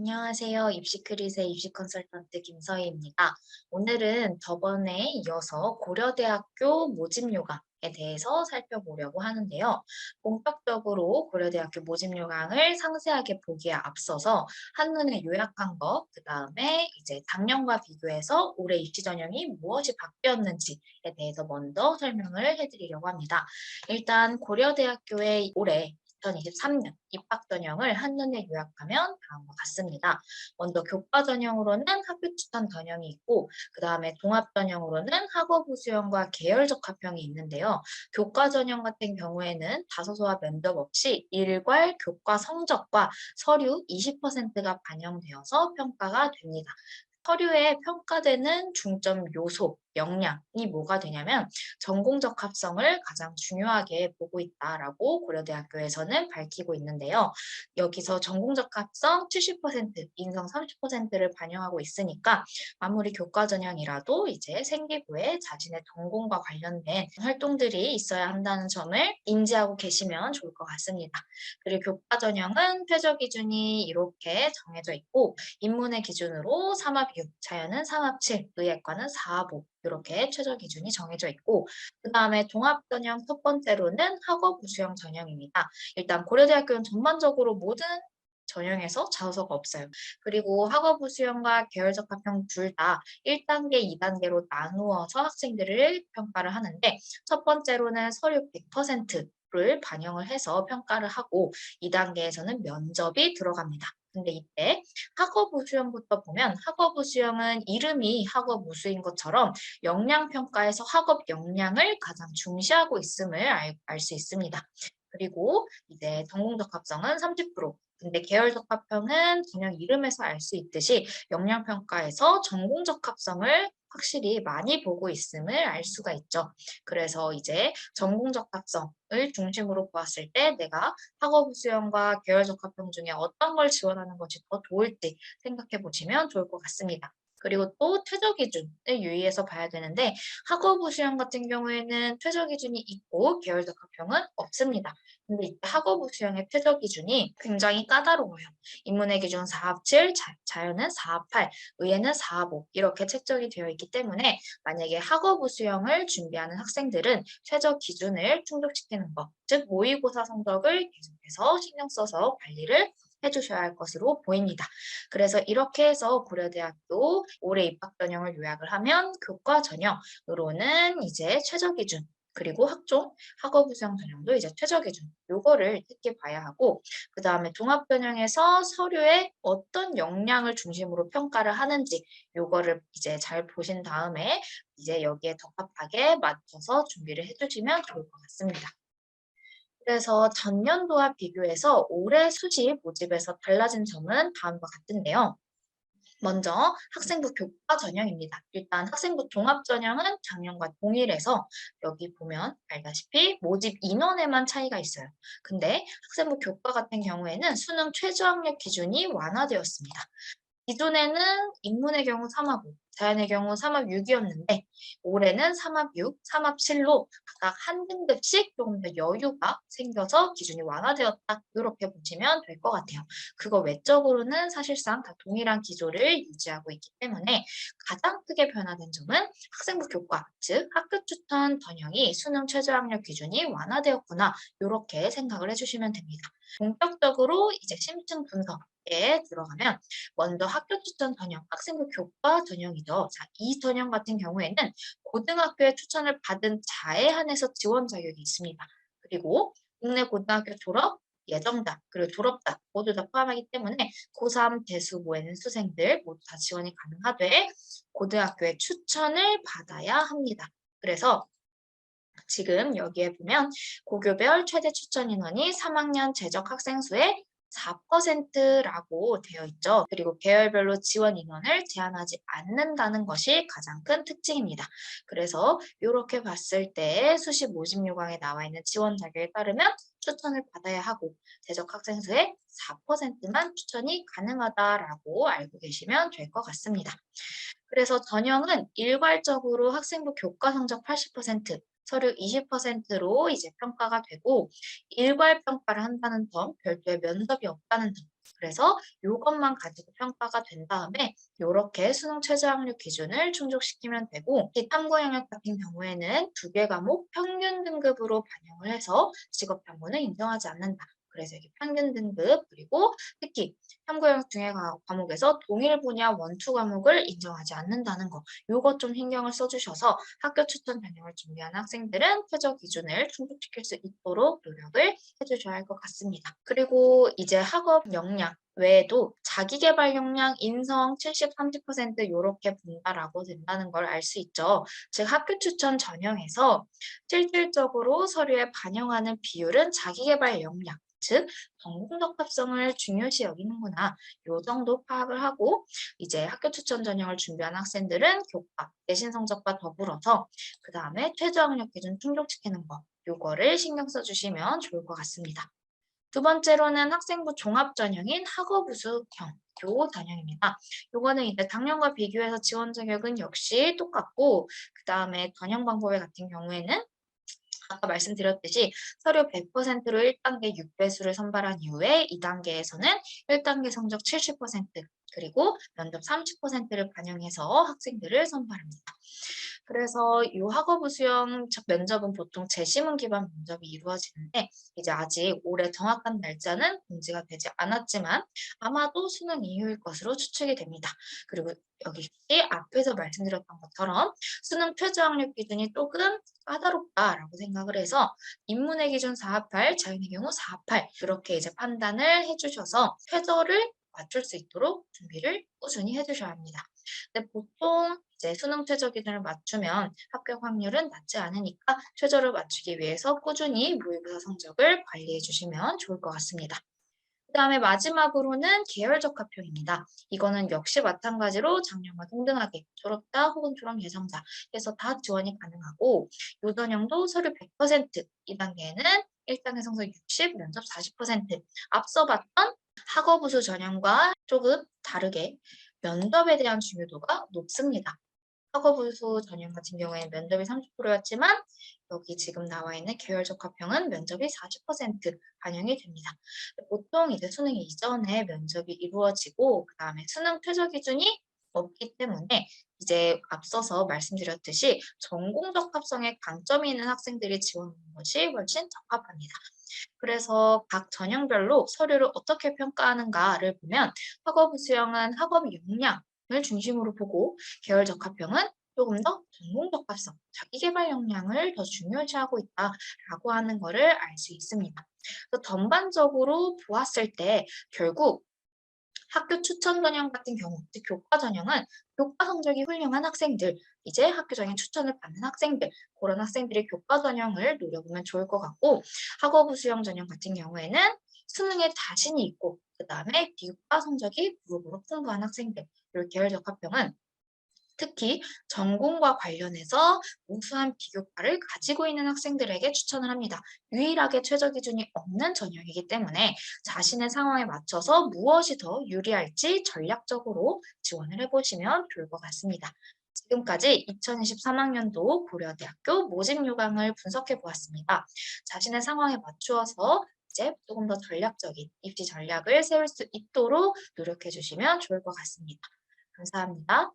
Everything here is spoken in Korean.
안녕하세요. 입시크릿의 입시 컨설턴트 김서희입니다. 오늘은 저번에 이어서 고려대학교 모집 요강에 대해서 살펴보려고 하는데요. 본격적으로 고려대학교 모집 요강을 상세하게 보기에 앞서서 한눈에 요약한 것, 그 다음에 이제 작년과 비교해서 올해 입시 전형이 무엇이 바뀌었는지에 대해서 먼저 설명을 해드리려고 합니다. 일단 고려대학교의 올해 2023년 입학 전형을 한눈에 요약하면 다음과 같습니다. 먼저 교과 전형으로는 학교 추천 전형이 있고 그 다음에 종합 전형으로는 학업 우수형과 계열적 합평이 있는데요. 교과 전형 같은 경우에는 다소소와 면접 없이 일괄 교과 성적과 서류 20%가 반영되어서 평가가 됩니다. 서류에 평가되는 중점 요소, 역량이 뭐가 되냐면 전공적 합성을 가장 중요하게 보고 있다라고 고려대학교에서는 밝히고 있는데요. 여기서 전공적 합성 70%, 인성 30%를 반영하고 있으니까 아무리 교과 전형이라도 이제 생기부에 자신의 전공과 관련된 활동들이 있어야 한다는 점을 인지하고 계시면 좋을 것 같습니다. 그리고 교과 전형은 최저 기준이 이렇게 정해져 있고 인문의 기준으로 3합 6, 자연은 3합 7, 의예과는 4합 5 이렇게 최저 기준이 정해져 있고 그 다음에 종합 전형 첫 번째로는 학업 우수형 전형입니다. 일단 고려대학교는 전반적으로 모든 전형에서 자소서가 없어요. 그리고 학업 우수형과 계열적 합평 둘 다 1단계, 2단계로 나누어서 학생들을 평가를 하는데 첫 번째로는 서류 100%를 반영을 해서 평가를 하고 2단계에서는 면접이 들어갑니다. 근데 이때 학업우 수형부터 보면 학업우 수형은 이름이 학업우 수인 것처럼 역량평가에서 학업 역량을 가장 중시하고 있음을 알 수 있습니다. 그리고 이제 전공적 합성은 30%, 근데 계열적 합평은 그냥 이름에서 알 수 있듯이 역량평가에서 전공적 합성을 확실히 많이 보고 있음을 알 수가 있죠. 그래서 이제 전공적 합성을 중심으로 보았을 때 내가 학업 수형과 계열적 합평 중에 어떤 걸 지원하는 것이 더 좋을지 생각해 보시면 좋을 것 같습니다. 그리고 또 최저 기준을 유의해서 봐야 되는데 학업 수형 같은 경우에는 최저 기준이 있고 계열적 합평은 없습니다. 근데 이때 학업 수형의 최저 기준이 굉장히 까다로워요. 인문의 기준 4합 7, 자연은 4합 8, 의예는 4합 5 이렇게 책정이 되어 있기 때문에 만약에 학업 수형을 준비하는 학생들은 최저 기준을 충족시키는 것, 즉 모의고사 성적을 계속해서 신경 써서 관리를 해주셔야 할 것으로 보입니다. 그래서 이렇게 해서 고려대학교 올해 입학 전형을 요약을 하면 교과 전형으로는 이제 최저 기준 그리고 학종, 학업 우수형 전형도 이제 최저 기준 요거를 특히 봐야 하고 그 다음에 종합 전형에서 서류에 어떤 역량을 중심으로 평가를 하는지 요거를 이제 잘 보신 다음에 이제 여기에 적합하게 맞춰서 준비를 해주시면 좋을 것 같습니다. 그래서 전년도와 비교해서 올해 수시 모집에서 달라진 점은 다음과 같은데요. 먼저 학생부 교과 전형입니다. 일단 학생부 종합 전형은 작년과 동일해서 여기 보면 알다시피 모집 인원에만 차이가 있어요. 근데 학생부 교과 같은 경우에는 수능 최저학력 기준이 완화되었습니다. 기존에는 인문의 경우 3합 5, 자연의 경우 3합 6이었는데 올해는 3합 6, 3합 7로 각각 한 등급씩 조금 더 여유가 생겨서 기준이 완화되었다. 이렇게 보시면 될 것 같아요. 그거 외적으로는 사실상 다 동일한 기조를 유지하고 있기 때문에 가장 크게 변화된 점은 학생부 교과, 즉 학교 추천 전형이 수능 최저학력 기준이 완화되었구나. 이렇게 생각을 해주시면 됩니다. 본격적으로 이제 심층 분석에 들어가면 먼저 학교 추천 전형, 학생부 교과 전형이죠. 자, 이 전형 같은 경우에는 고등학교에 추천을 받은 자에 한해서 지원 자격이 있습니다. 그리고 국내 고등학교 졸업, 예정자, 그리고 졸업자 모두 다 포함하기 때문에 고3 대수고에는 수생들 모두 다 지원이 가능하되 고등학교에 추천을 받아야 합니다. 그래서 지금 여기에 보면 고교별 최대 추천 인원이 3학년 재적 학생 수의 4%라고 되어 있죠. 그리고 계열별로 지원 인원을 제한하지 않는다는 것이 가장 큰 특징입니다. 그래서 이렇게 봤을 때 수시 모집 요강에 나와 있는 지원 자격에 따르면 추천을 받아야 하고 재적 학생 수의 4%만 추천이 가능하다라고 알고 계시면 될 것 같습니다. 그래서 전형은 일괄적으로 학생부 교과 성적 80%, 서류 20%로 이제 평가가 되고 일괄 평가를 한다는 점, 별도의 면접이 없다는 점. 그래서 이것만 가지고 평가가 된 다음에 이렇게 수능 최저학력 기준을 충족시키면 되고 이 탐구 영역 같은 경우에는 두 개 과목 평균 등급으로 반영을 해서 직업 탐구는 인정하지 않는다. 그래서 이게 평균 등급 그리고 특히 탐구 영역 중에 과목에서 동일 분야 원투 과목을 인정하지 않는다는 거. 요것 좀 신경을 써주셔서 학교 추천 전형을 준비하는 학생들은 최저 기준을 충족시킬 수 있도록 노력을 해주셔야 할 것 같습니다. 그리고 이제 학업 역량 외에도 자기계발 역량, 인성 70, 30% 이렇게 분배라고 된다는 걸 알 수 있죠. 즉 학교 추천 전형에서 실질적으로 서류에 반영하는 비율은 자기계발 역량, 즉 전공적 합성을 중요시 여기는구나. 요 정도 파악을 하고 이제 학교 추천 전형을 준비한 학생들은 교과, 내신 성적과 더불어서 그 다음에 최저학력 기준 충족시키는 거 요거를 신경 써주시면 좋을 것 같습니다. 두 번째로는 학생부 종합 전형인 학업우수형 요 전형입니다. 요거는 이제 작년과 비교해서 지원 자격은 역시 똑같고 그 다음에 전형 방법의 같은 경우에는 아까 말씀드렸듯이 서류 100%로 1단계 6배수를 선발한 이후에 2단계에서는 1단계 성적 70% 그리고 면접 30%를 반영해서 학생들을 선발합니다. 그래서 이 학업우 수형 면접은 보통 재시문 기반 면접이 이루어지는데 이제 아직 올해 정확한 날짜는 공지가 되지 않았지만 아마도 수능 이후일 것으로 추측이 됩니다. 그리고 여기 앞에서 말씀드렸던 것처럼 수능 최저학력 기준이 조금 까다롭다라고 생각을 해서 인문의 기준 4합8, 자연의 경우 4합8 이렇게 이제 판단을 해주셔서 최저를 맞출 수 있도록 준비를 꾸준히 해주셔야 합니다. 근데 보통 이제 수능 최저 기준을 맞추면 합격 확률은 낮지 않으니까 최저를 맞추기 위해서 꾸준히 모의고사 성적을 관리해 주시면 좋을 것 같습니다. 그 다음에 마지막으로는 계열적합형입니다. 이거는 역시 마찬가지로 작년과 동등하게 졸업자 혹은 졸업 예정자 해서 다 지원이 가능하고 요 전형도 서류 100%, 2단계에는 1단계 성적 60, 면접 40%. 앞서 봤던 학업우수 전형과 조금 다르게 면접에 대한 중요도가 높습니다. 학업우수 전형 같은 경우에는 면접이 30%였지만 여기 지금 나와 있는 계열적합형은 면접이 40% 반영이 됩니다. 보통 이제 수능 이전에 면접이 이루어지고 그 다음에 수능 최저 기준이 없기 때문에 이제 앞서서 말씀드렸듯이 전공적 합성에 강점이 있는 학생들이 지원하는 것이 훨씬 적합합니다. 그래서 각 전형별로 서류를 어떻게 평가하는가를 보면 학업 수형은 학업 역량을 중심으로 보고 계열 적합형은 조금 더 전공적 합성, 자기계발 역량을 더 중요시하고 있다라고 하는 것을 알 수 있습니다. 그래서 전반적으로 보았을 때 결국 학교 추천 전형 같은 경우, 즉 교과 전형은 교과 성적이 훌륭한 학생들, 이제 학교 전형 추천을 받는 학생들, 그런 학생들이 교과 전형을 노려보면 좋을 것 같고 학업우 수형 전형 같은 경우에는 수능에 자신이 있고 그 다음에 비교과 성적이 무릎으로 풍부한 학생들, 이 계열적합형은 특히 전공과 관련해서 우수한 비교과를 가지고 있는 학생들에게 추천을 합니다. 유일하게 최저 기준이 없는 전형이기 때문에 자신의 상황에 맞춰서 무엇이 더 유리할지 전략적으로 지원을 해보시면 좋을 것 같습니다. 지금까지 2023학년도 고려대학교 모집 요강을 분석해 보았습니다. 자신의 상황에 맞추어서 이제 조금 더 전략적인 입시 전략을 세울 수 있도록 노력해 주시면 좋을 것 같습니다. 감사합니다.